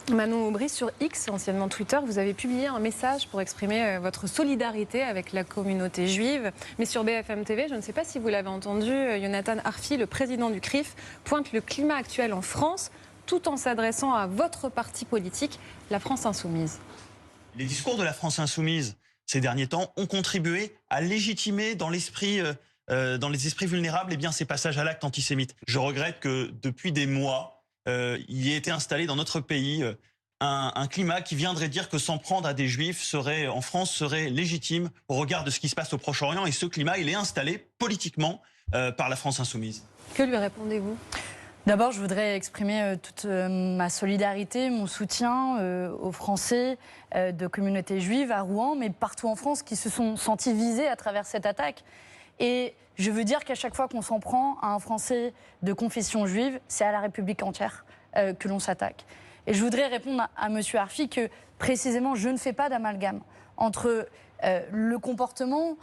Manon Aubry, sur X, anciennement Twitter, vous avez publié un message pour exprimer votre solidarité avec la communauté juive. Mais sur BFM TV, je ne sais pas si vous l'avez entendu, Yonatan Arfi, le président du CRIF, pointe le climat actuel en France tout en s'adressant à votre parti politique, la France Insoumise. Les discours de la France Insoumise ces derniers temps ont contribué à légitimer dans les esprits vulnérables ces passages à l'acte antisémite. Je regrette que depuis des mois, il y ait été installé dans notre pays un climat qui viendrait dire que s'en prendre à des juifs en France serait légitime au regard de ce qui se passe au Proche-Orient. Et ce climat, il est installé politiquement par la France Insoumise. Que lui répondez-vous ? D'abord, je voudrais exprimer toute ma solidarité, mon soutien aux Français de communauté juive à Rouen, mais partout en France, qui se sont sentis visés à travers cette attaque. Et je veux dire qu'à chaque fois qu'on s'en prend à un Français de confession juive, c'est à la République entière que l'on s'attaque. Et je voudrais répondre à M. Arfi que, précisément, je ne fais pas d'amalgame entre le comportement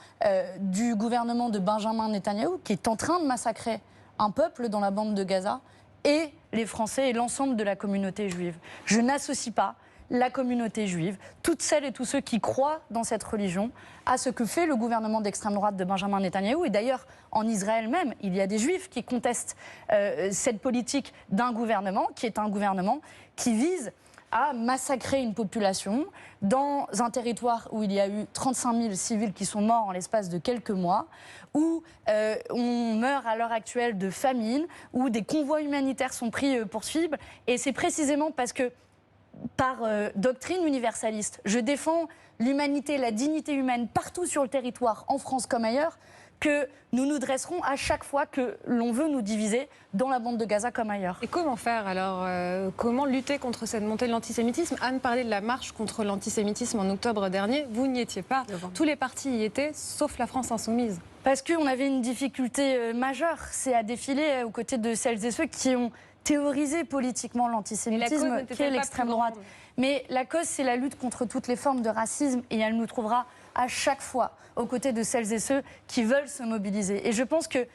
du gouvernement de Benjamin Netanyahou, qui est en train de massacrer un peuple dans la bande de Gaza, et les Français et l'ensemble de la communauté juive. Je n'associe pas la communauté juive, toutes celles et tous ceux qui croient dans cette religion, à ce que fait le gouvernement d'extrême droite de Benjamin Netanyahou. Et d'ailleurs, en Israël même, il y a des juifs qui contestent cette politique d'un gouvernement qui est un gouvernement qui vise à massacrer une population dans un territoire où il y a eu 35 000 civils qui sont morts en l'espace de quelques mois, où on meurt à l'heure actuelle de famine, où des convois humanitaires sont pris pour cible. Et c'est précisément parce que, par doctrine universaliste, je défends l'humanité, la dignité humaine partout sur le territoire, en France comme ailleurs, que nous nous dresserons à chaque fois que l'on veut nous diviser dans la bande de Gaza comme ailleurs. Et comment faire alors comment lutter contre cette montée de l'antisémitisme? Anne parlait de la marche contre l'antisémitisme en octobre dernier. Vous n'y étiez pas. Tous les partis y étaient, sauf la France Insoumise. Parce qu'on avait une difficulté majeure, c'est à défiler aux côtés de celles et ceux qui ont théorisé politiquement l'antisémitisme, qui est l'extrême droite. Mais la cause, c'est la lutte contre toutes les formes de racisme, et elle nous trouvera à chaque fois aux côtés de celles et ceux qui veulent se mobiliser. Et je pense que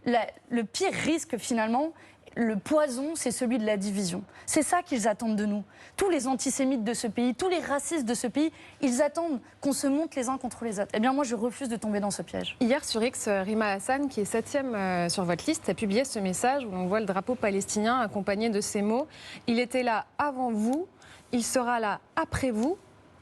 le pire risque, finalement, le poison, c'est celui de la division. C'est ça qu'ils attendent de nous. Tous les antisémites de ce pays, tous les racistes de ce pays, ils attendent qu'on se monte les uns contre les autres. Eh bien, moi, je refuse de tomber dans ce piège. Hier, sur X, Rima Hassan, qui est 7e sur votre liste, a publié ce message où l'on voit le drapeau palestinien accompagné de ces mots. « Il était là avant vous, il sera là après vous ».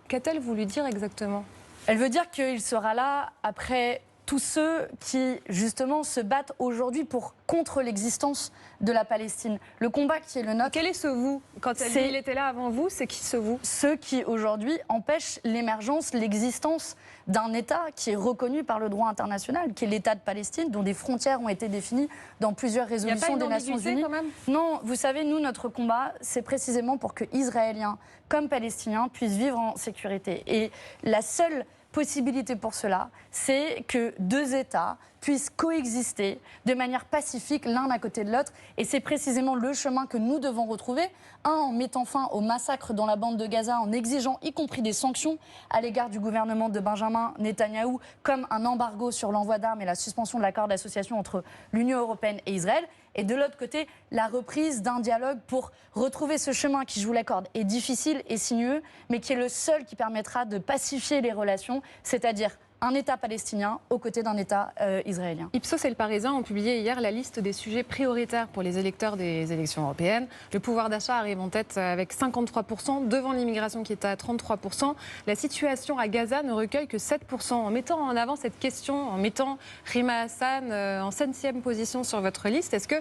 Qu'a-t-elle voulu dire exactement ? Elle veut dire qu'il sera là après tous ceux qui, justement, se battent aujourd'hui contre l'existence de la Palestine. Le combat qui est le nôtre... Quel est ce vous? Quand elle dit il était là avant vous, c'est qui ce vous? Ceux qui, aujourd'hui, empêchent l'émergence, l'existence d'un État qui est reconnu par le droit international, qui est l'État de Palestine, dont des frontières ont été définies dans plusieurs résolutions des Nations Unies. Quand même? Non, vous savez, nous, notre combat, c'est précisément pour que Israéliens comme Palestiniens puissent vivre en sécurité. Et la seule possibilité pour cela, c'est que deux États puissent coexister de manière pacifique l'un à côté de l'autre. Et c'est précisément le chemin que nous devons retrouver. En mettant fin au massacre dans la bande de Gaza, en exigeant y compris des sanctions à l'égard du gouvernement de Benjamin Netanyahou, comme un embargo sur l'envoi d'armes et la suspension de l'accord d'association entre l'Union européenne et Israël. Et de l'autre côté, la reprise d'un dialogue pour retrouver ce chemin qui, je vous l'accorde, est difficile et sinueux, mais qui est le seul qui permettra de pacifier les relations, c'est-à-dire un État palestinien aux côtés d'un État israélien. Ipsos et Le Parisien ont publié hier la liste des sujets prioritaires pour les électeurs des élections européennes. Le pouvoir d'achat arrive en tête avec 53%, devant l'immigration qui est à 33%. La situation à Gaza ne recueille que 7%. En mettant en avant cette question, en mettant Rima Hassan en 7e position sur votre liste, est-ce que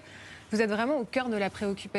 vous êtes vraiment au cœur de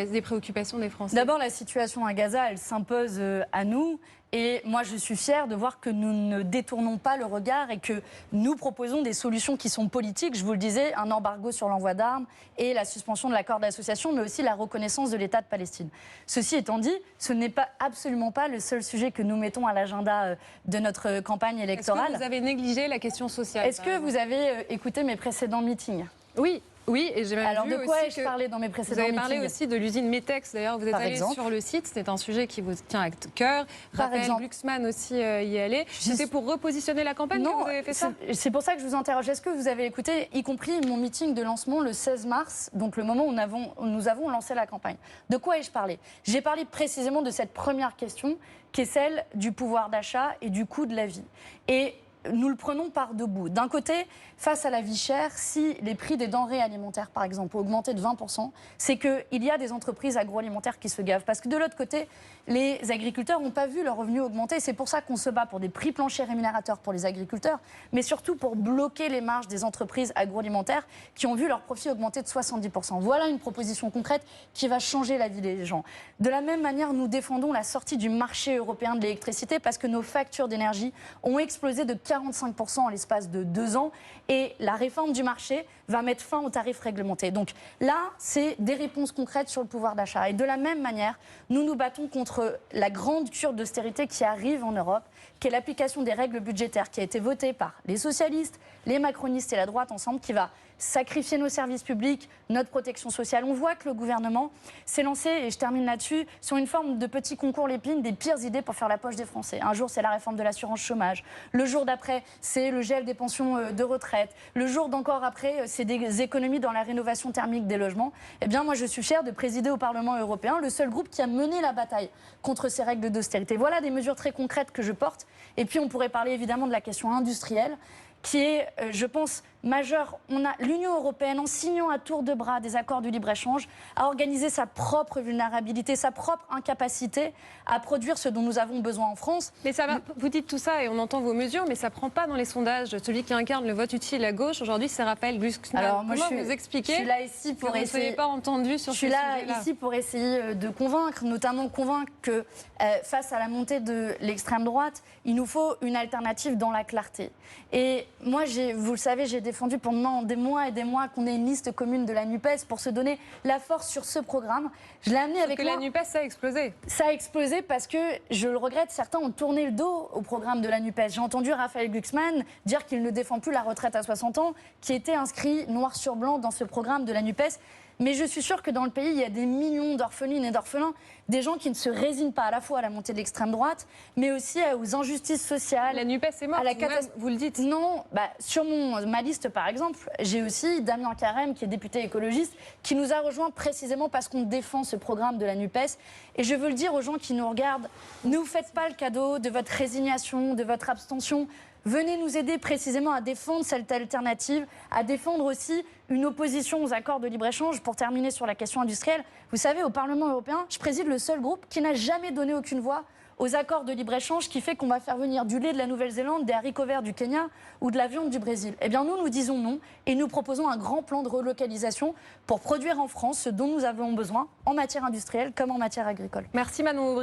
des préoccupations des Français? D'abord, la situation à Gaza, elle s'impose à nous. Et moi, je suis fière de voir que nous ne détournons pas le regard et que nous proposons des solutions qui sont politiques. Je vous le disais, un embargo sur l'envoi d'armes et la suspension de l'accord d'association, mais aussi la reconnaissance de l'État de Palestine. Ceci étant dit, ce n'est absolument pas le seul sujet que nous mettons à l'agenda de notre campagne électorale. Est-ce que vous avez négligé la question sociale? Est-ce que vous avez écouté mes précédents meetings? Oui. Oui, et j'ai même Alors vu de quoi aussi ai-je que parlé dans mes vous précédents avez parlé meetings? aussi de l'usine Metex. D'ailleurs, vous êtes Par allé exemple. sur le site. C'est un sujet qui vous tient à cœur. Par Raphaël exemple. Glucksmann aussi y est allé. C'était pour repositionner la campagne que Non, vous avez fait ça? c'est pour ça que je vous interroge. Est-ce que vous avez écouté, y compris mon meeting de lancement le 16 mars, donc le moment où nous avons lancé la campagne? De quoi ai-je parlé? J'ai parlé précisément de cette première question, qui est celle du pouvoir d'achat et du coût de la vie. Et nous le prenons par deux bouts. D'un côté, face à la vie chère, si les prix des denrées alimentaires, par exemple, ont augmenté de 20%, c'est qu'il y a des entreprises agroalimentaires qui se gavent. Parce que de l'autre côté, les agriculteurs n'ont pas vu leurs revenus augmenter. C'est pour ça qu'on se bat pour des prix planchers rémunérateurs pour les agriculteurs, mais surtout pour bloquer les marges des entreprises agroalimentaires qui ont vu leurs profits augmenter de 70%. Voilà une proposition concrète qui va changer la vie des gens. De la même manière, nous défendons la sortie du marché européen de l'électricité parce que nos factures d'énergie ont explosé de 45% en l'espace de 2 ans et la réforme du marché va mettre fin aux tarifs réglementés. Donc là, c'est des réponses concrètes sur le pouvoir d'achat. Et de la même manière, nous nous battons contre la grande cure d'austérité qui arrive en Europe, qui est l'application des règles budgétaires qui a été votée par les socialistes, les macronistes et la droite ensemble, qui va sacrifier nos services publics, notre protection sociale. On voit que le gouvernement s'est lancé, et je termine là-dessus, sur une forme de petit concours Lépine des pires idées pour faire la poche des Français. Un jour, c'est la réforme de l'assurance chômage. Le jour d'après, c'est le gel des pensions de retraite. Le jour d'encore après, c'est des économies dans la rénovation thermique des logements. Eh bien, moi, je suis fière de présider au Parlement européen le seul groupe qui a mené la bataille contre ces règles d'austérité. Voilà des mesures très concrètes que je porte. Et puis, on pourrait parler évidemment de la question industrielle, qui est, je pense, majeure. On a l'Union européenne, en signant à tour de bras des accords de libre-échange, a organisé sa propre vulnérabilité, sa propre incapacité à produire ce dont nous avons besoin en France. Mais ça va, vous dites tout ça et on entend vos mesures, mais ça ne prend pas dans les sondages. Celui qui incarne le vote utile à gauche, aujourd'hui, c'est Raphaël Glucksmann. Alors, moi, comment vous expliquez je suis là ici pour que vous ne soyez pas entendu sur Je suis ce là sujet-là? ici pour essayer de convaincre, notamment convaincre que face à la montée de l'extrême droite, il nous faut une alternative dans la clarté. Et moi, vous le savez, j'ai défendu pendant des mois et des mois qu'on ait une liste commune de la NUPES pour se donner la force sur ce programme. Je l'ai amené avec moi. La NUPES, ça a explosé. Ça a explosé parce que, je le regrette, certains ont tourné le dos au programme de la NUPES. J'ai entendu Raphaël Glucksmann dire qu'il ne défend plus la retraite à 60 ans, qui était inscrit noir sur blanc dans ce programme de la NUPES. Mais je suis sûre que dans le pays, il y a des millions d'orphelines et d'orphelins, des gens qui ne se résignent pas à la fois à la montée de l'extrême droite, mais aussi aux injustices sociales. La NUPES est morte, à la vous le dites. Non, sur ma liste, par exemple, j'ai aussi Damien Carême, qui est député écologiste, qui nous a rejoints précisément parce qu'on défend ce programme de la NUPES. Et je veux le dire aux gens qui nous regardent, ne vous faites pas le cadeau de votre résignation, de votre abstention. Venez nous aider précisément à défendre cette alternative, à défendre aussi une opposition aux accords de libre-échange. Pour terminer sur la question industrielle, vous savez, au Parlement européen, je préside le seul groupe qui n'a jamais donné aucune voix aux accords de libre-échange qui fait qu'on va faire venir du lait de la Nouvelle-Zélande, des haricots verts du Kenya ou de la viande du Brésil. Eh bien, nous disons non et nous proposons un grand plan de relocalisation pour produire en France ce dont nous avons besoin en matière industrielle comme en matière agricole. Merci Manon Aubry.